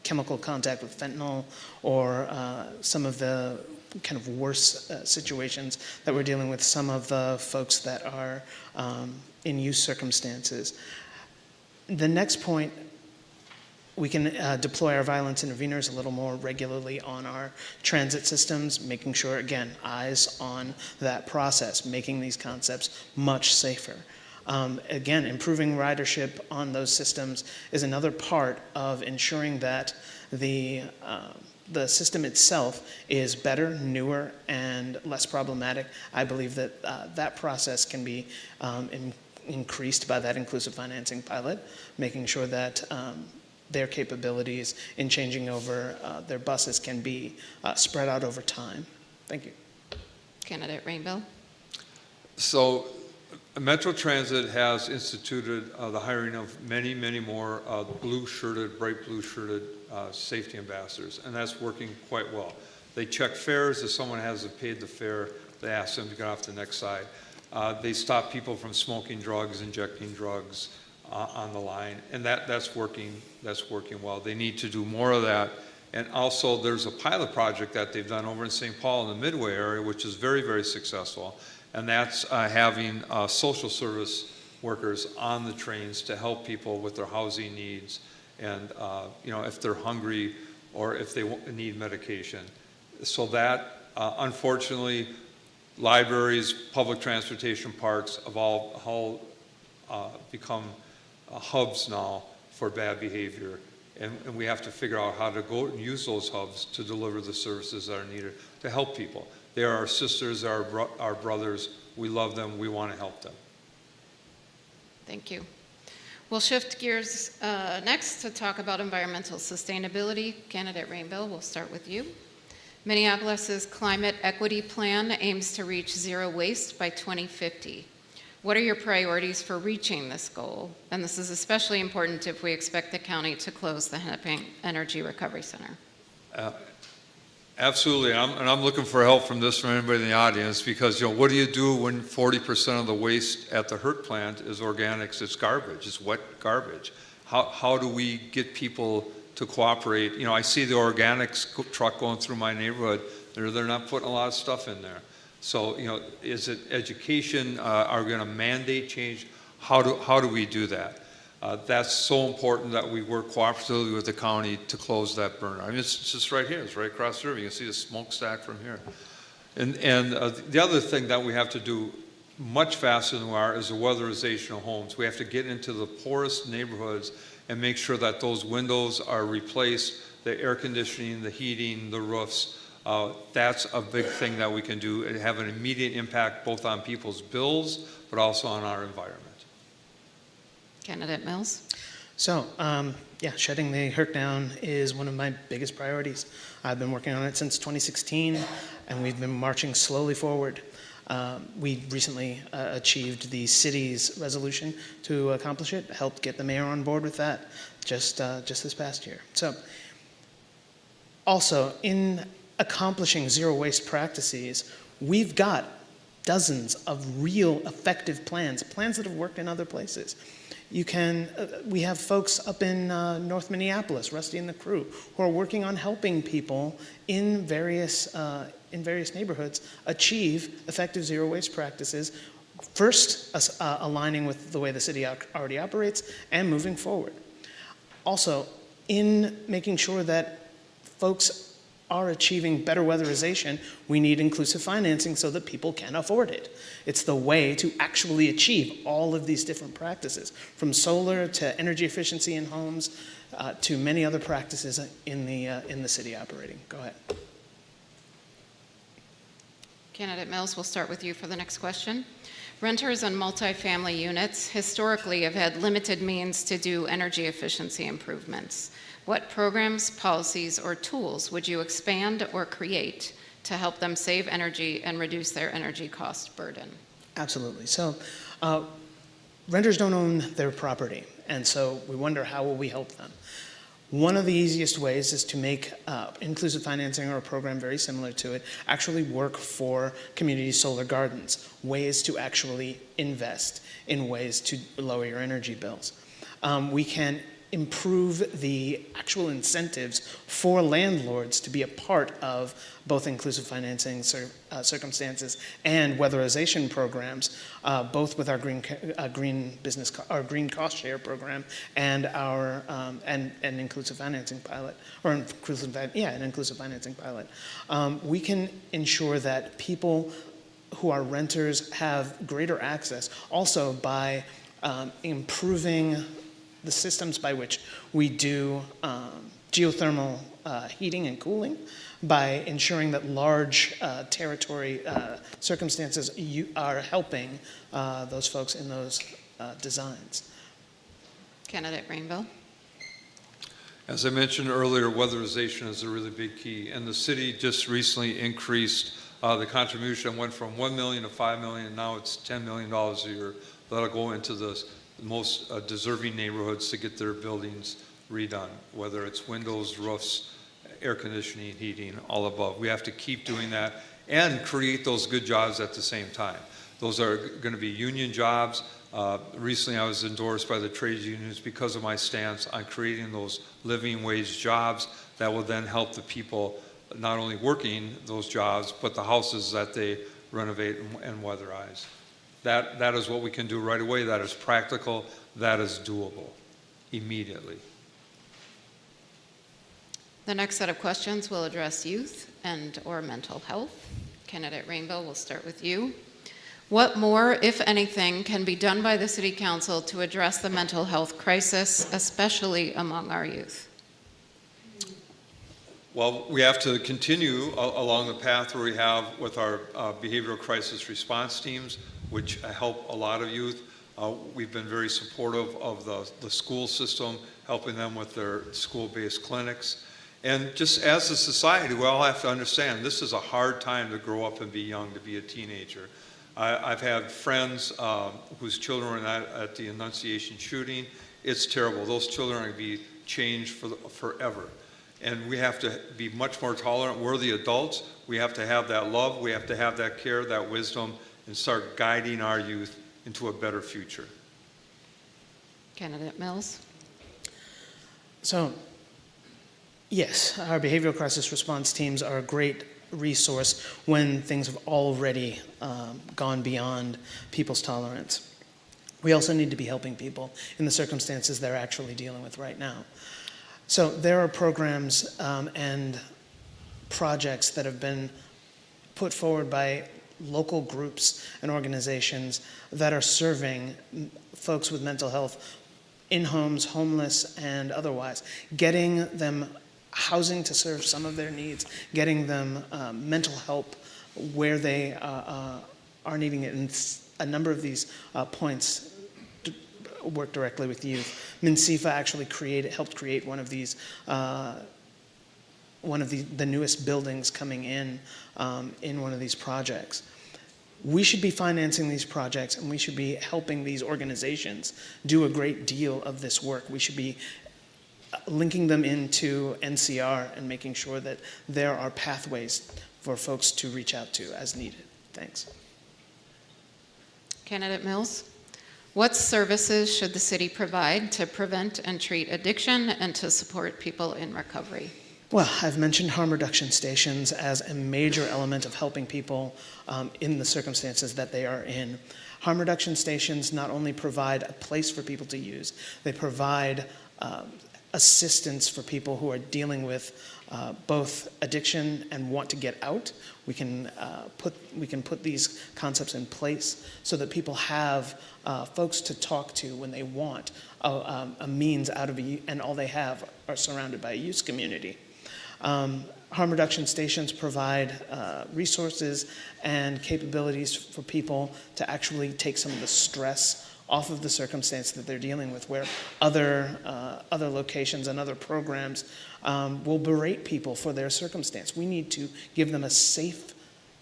[SPEAKER 1] chemical contact with fentanyl or some of the kind of worse situations that we're dealing with some of the folks that are in use circumstances. The next point, we can deploy our violence interveners a little more regularly on our transit systems, making sure, again, eyes on that process, making these concepts much safer. Again, improving ridership on those systems is another part of ensuring that the system itself is better, newer, and less problematic. I believe that that process can be increased by that inclusive financing pilot, making sure that their capabilities in changing over their buses can be spread out over time. Thank you.
[SPEAKER 2] Candidate Rainville.
[SPEAKER 3] So Metro Transit has instituted the hiring of many, many more blue-shirted, bright blue-shirted safety ambassadors, and that's working quite well. They check fares. If someone hasn't paid the fare, they ask them to get off the next side. They stop people from smoking drugs, injecting drugs on the line, and that's working well. They need to do more of that. And also there's a pilot project that they've done over in St. Paul in the Midway area, which is very, very successful. And that's having social service workers on the trains to help people with their housing needs and if they're hungry or if they need medication. So that Unfortunately, libraries, public transportation parks have all become hubs now for bad behavior. And we have to figure out how to go and use those hubs to deliver the services that are needed to help people. They are our sisters, our brothers. We love them. We want to help them.
[SPEAKER 2] Thank you. We'll shift gears next to talk about environmental sustainability. Candidate Rainville, we'll start with you. Minneapolis's Climate Equity Plan aims to reach zero waste by 2050. What are your priorities for reaching this goal? And this is especially important if we expect the county to close the Hennepin Energy Recovery Center.
[SPEAKER 3] Absolutely, and I'm looking for help from anybody in the audience, because what do you do when 40% of the waste at the HERC plant is organics? It's garbage. It's wet garbage. How do we get people to cooperate? I see the organics truck going through my neighborhood. They're not putting a lot of stuff in there. So is it education? Are we going to mandate change? How do we do that? That's so important that we work cooperatively with the county to close that burner. I mean, it's just right here. It's right across the river. You can see the smokestack from here. And the other thing that we have to do much faster than we are is the weatherization of homes. We have to get into the poorest neighborhoods and make sure that those windows are replaced, the air conditioning, the heating, the roofs. That's a big thing that we can do and have an immediate impact both on people's bills, but also on our environment.
[SPEAKER 2] Candidate Mills.
[SPEAKER 1] So, shutting the HERC down is one of my biggest priorities. I've been working on it since 2016, and we've been marching slowly forward. We recently achieved the city's resolution to accomplish it, helped get the mayor on board with that just this past year. So, also, in accomplishing zero waste practices, we've got dozens of real effective plans that have worked in other places. We have folks up in North Minneapolis, Rusty and the crew, who are working on helping people in various neighborhoods achieve effective zero waste practices, first aligning with the way the city already operates and moving forward. Also, in making sure that folks are achieving better weatherization, we need inclusive financing so that people can afford it. It's the way to actually achieve all of these different practices, from solar to energy efficiency in homes to many other practices in the city operating. Go ahead.
[SPEAKER 2] Candidate Mills, we'll start with you for the next question. Renters in multifamily units historically have had limited means to do energy efficiency improvements. What programs, policies, or tools would you expand or create to help them save energy and reduce their energy cost burden? Absolutely.
[SPEAKER 1] So, renters don't own their property, and so we wonder, how will we help them? One of the easiest ways is to make inclusive financing, or a program very similar to it, actually work for community solar gardens, ways to actually invest in ways to lower your energy bills. We can improve the actual incentives for landlords to be a part of both inclusive financing circumstances and weatherization programs, both with our green cost share program and our and inclusive financing pilot, or an inclusive financing pilot. We can ensure that people who are renters have greater access, also by improving the systems by which we do geothermal heating and cooling, by ensuring that large territory circumstances are helping those folks in those designs.
[SPEAKER 2] Candidate Rainville.
[SPEAKER 3] As I mentioned earlier, weatherization is a really big key, and the city just recently increased the contribution. Went from $1 million to $5 million, and now it's $10 million a year. That'll go into the most deserving neighborhoods to get their buildings redone, whether it's windows, roofs, air conditioning, heating, all above. We have to keep doing that and create those good jobs at the same time. Those are going to be union jobs. Recently I was endorsed by the trade unions because of my stance on creating those living wage jobs that will then help the people not only working those jobs, but the houses that they renovate and weatherize. That is what we can do right away. That is practical. That is doable immediately.
[SPEAKER 2] The next set of questions will address youth. and/or mental health? Candidate Rainbow, we'll start with you. What more, if anything, can be done by the City Council to address the mental health crisis, especially among our youth?
[SPEAKER 3] Well, we have to continue along the path where we have with our behavioral crisis response teams, which help a lot of youth. We've been very supportive of the school system, helping them with their school-based clinics. And just as a society, we all have to understand this is a hard time to grow up and be young, to be a teenager. I've had friends whose children were at the Annunciation shooting. It's terrible. Those children are going to be changed forever. And we have to be much more tolerant. We're the adults. We have to have that love. We have to have that care, that wisdom, and start guiding our youth into a better future.
[SPEAKER 2] Candidate Mills?
[SPEAKER 1] So, yes, our behavioral crisis response teams are a great resource when things have already gone beyond people's tolerance. We also need to be helping people in the circumstances they're actually dealing with right now. So there are programs and projects that have been put forward by local groups and organizations that are serving folks with mental health in homes, homeless and otherwise, getting them housing to serve some of their needs, getting them mental help where they are needing it. And a number of these points work directly with youth. MNCEFA actually helped create one of these, one of the newest buildings coming in one of these projects. We should be financing these projects and we should be helping these organizations do a great deal of this work. We should be linking them into NCR and making sure that there are pathways for folks to reach out to as needed. Thanks.
[SPEAKER 2] Candidate Mills? What services should the city provide to prevent and treat addiction and to support people in recovery?
[SPEAKER 1] Well, I've mentioned harm reduction stations as a major element of helping people in the circumstances that they are in. Harm reduction stations not only provide a place for people to use, they provide assistance for people who are dealing with both addiction and want to get out. We can put these concepts in place so that people have folks to talk to when they want a means out of and all they have are surrounded by a use community. Harm reduction stations provide resources and capabilities for people to actually take some of the stress off of the circumstance that they're dealing with, where other locations and other programs will berate people for their circumstance. We need to give them a safe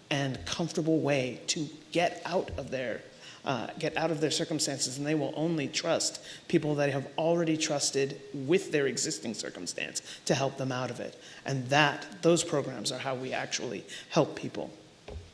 [SPEAKER 1] and comfortable way to get out of their circumstances, and they will only trust people that have already trusted with their existing circumstance to help them out of it. And those programs are how we actually help people.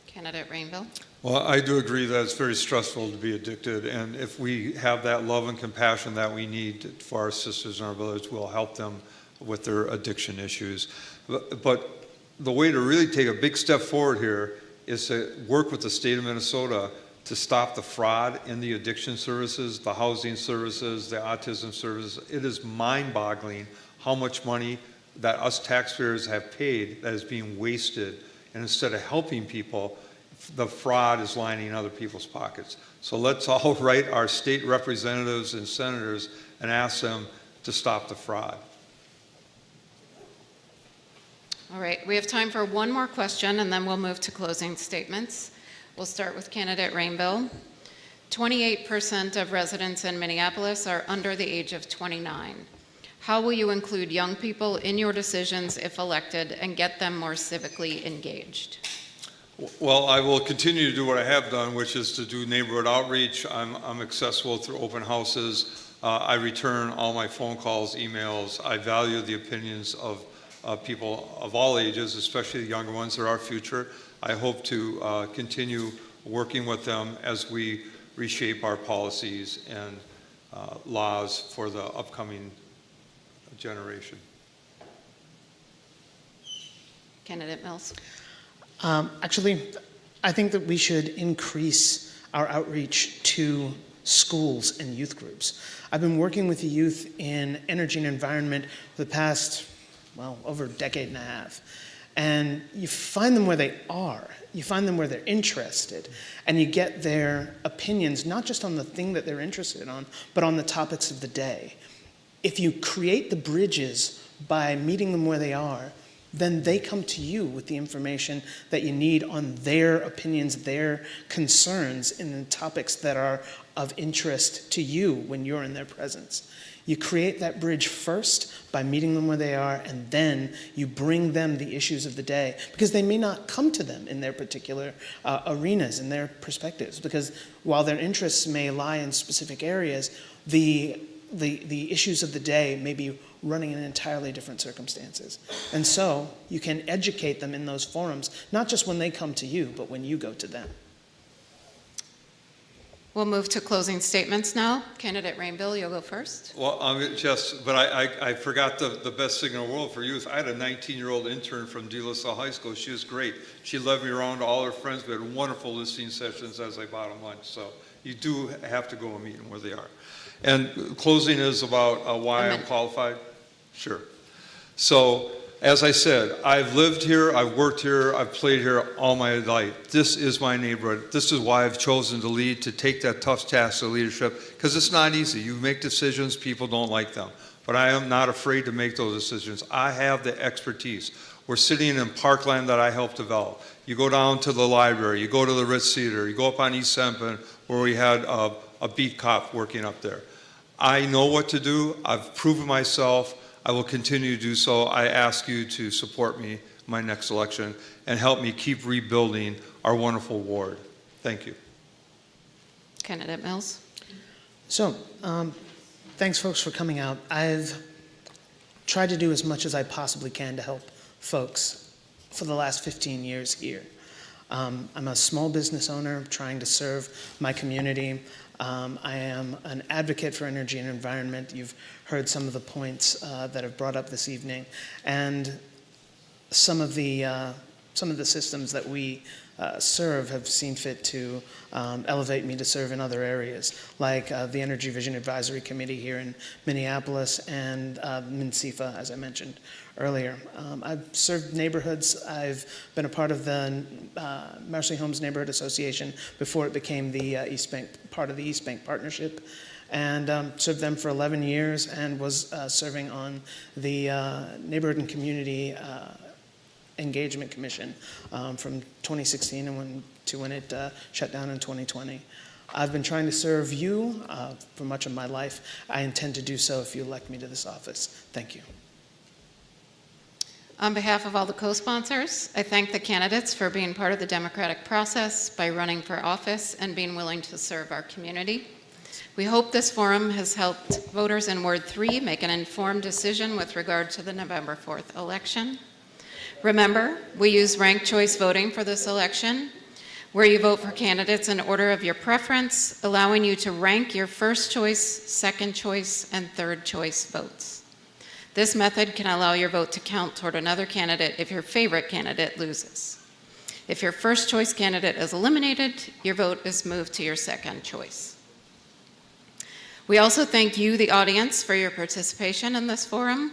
[SPEAKER 2] Candidate Rainville?
[SPEAKER 3] Well, I do agree that it's very stressful to be addicted, and if we have that love and compassion that we need for our sisters and our brothers, we'll help them with their addiction issues. But the way to really take a big step forward here is to work with the state of Minnesota to stop the fraud in the addiction services, the housing services, the autism services. It is mind-boggling how much money that us taxpayers have paid that is being wasted, and instead of helping people, the fraud is lining other people's pockets. So let's all write our state representatives and senators and ask them to stop the fraud.
[SPEAKER 2] All right, we have time for one more question and then we'll move to closing statements. We'll start with candidate Rainville. 28% of residents in Minneapolis are under the age of 29. How will you include young people in your decisions if elected and get them more civically engaged?
[SPEAKER 3] Well, I will continue to do what I have done, which is to do neighborhood outreach. I'm accessible through open houses. I return all my phone calls, emails. I value the opinions of people of all ages, especially the younger ones. They're our future. I hope to continue working with them as we reshape our policies and laws for the upcoming generation.
[SPEAKER 2] Candidate Mills?
[SPEAKER 1] Actually, I think that we should increase our outreach to schools and youth groups. I've been working with the youth in energy and environment for the past, well, over a decade and a half. And you find them where they are. You find them where they're interested. And you get their opinions, not just on the thing that they're interested on, but on the topics of the day. If you create the bridges by meeting them where they are, then they come to you with the information that you need on their opinions, their concerns in the topics that are of interest to you when you're in their presence. You create that bridge first by meeting them where they are, and then you bring them the issues of the day, because they may not come to them in their particular arenas, in their perspectives, because while their interests may lie in specific areas, the issues of the day may be running in entirely different circumstances. And so you can educate them in those forums, not just when they come to you, but when you go to them.
[SPEAKER 2] We'll move to closing statements now. Candidate Rainville, you'll go first.
[SPEAKER 3] Well, I forgot the best thing in the world for youth. I had a 19-year-old intern from De La Salle High School. She was great. She led me around to all her friends. We had wonderful listening sessions as I bought them lunch. So you do have to go and meet them where they are. And closing is about why I'm qualified. Sure. So, as I said, I've lived here, I've worked here, I've played here all my life. This is my neighborhood. This is why I've chosen to lead, to take that tough task of leadership, because it's not easy. You make decisions, people don't like them. But I am not afraid to make those decisions. I have the expertise. We're sitting in parkland that I helped develop. You go down to the library, you go to the Ritz Theater, you go up on East Sempin, where we had a beat cop working up there. I know what to do. I've proven myself. I will continue to do so. I ask you to support me in my next election and help me keep rebuilding our wonderful ward. Thank you.
[SPEAKER 2] Candidate Mills.
[SPEAKER 1] So, thanks folks for coming out. I've tried to do as much as I possibly can to help folks for the last 15 years here. I'm a small business owner trying to serve my community. I am an advocate for energy and environment. You've heard some of the points that I've brought up this evening, and some of the systems that we serve have seen fit to elevate me to serve in other areas, like the Energy Vision Advisory Committee here in Minneapolis and MNCEFA, as I mentioned earlier. I've served neighborhoods. I've been a part of the Mercy Homes Neighborhood Association before it became the East Bank, part of the East Bank Partnership, and served them for 11 years and was serving on the Neighborhood and Community Engagement Commission from 2016 to when it shut down in 2020. I've been trying to serve you for much of my life. I intend to do so if you elect me to this office. Thank you.
[SPEAKER 2] On behalf of all the co-sponsors, I thank the candidates for being part of the democratic process by running for office and being willing to serve our community. We hope this forum has helped voters in Ward 3 make an informed decision with regard to the November 4th election. Remember, we use ranked choice voting for this election, where you vote for candidates in order of your preference, allowing you to rank your first choice, second choice, and third choice votes. This method can allow your vote to count toward another candidate if your favorite candidate loses. If your first choice candidate is eliminated, your vote is moved to your second choice. We also thank you, the audience, for your participation in this forum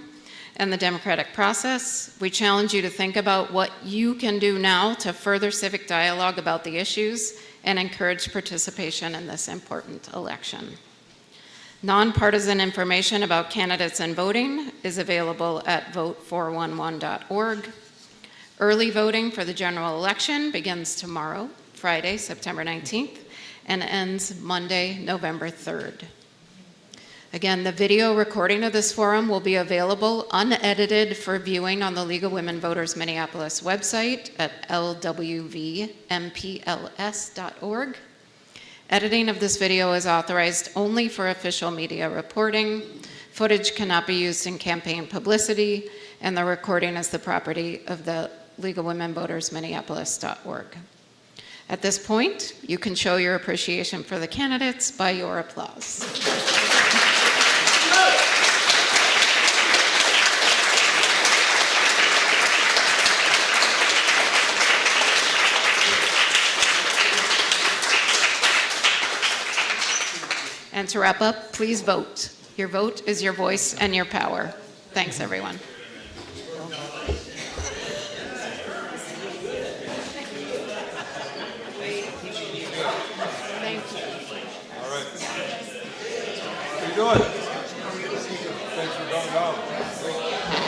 [SPEAKER 2] and the democratic process. We challenge you to think about what you can do now to further civic dialogue about the issues and encourage participation in this important election. Nonpartisan information about candidates and voting is available at vote411.org. Early voting for the general election begins tomorrow, Friday, September 19th, and ends Monday, November 3rd. Again, the video recording of this forum will be available unedited for viewing on the League of Women Voters Minneapolis website at lwvmpls.org. Editing of this video is authorized only for official media reporting. Footage cannot be used in campaign publicity, and the recording is the property of the League of Women Voters Minneapolis.org. At this point, you can show your appreciation for the candidates by your applause. And to wrap up, please vote. Your vote is your voice and your power. Thanks, everyone. Thank you.
[SPEAKER 3] All right. How you doing? Thanks for coming down.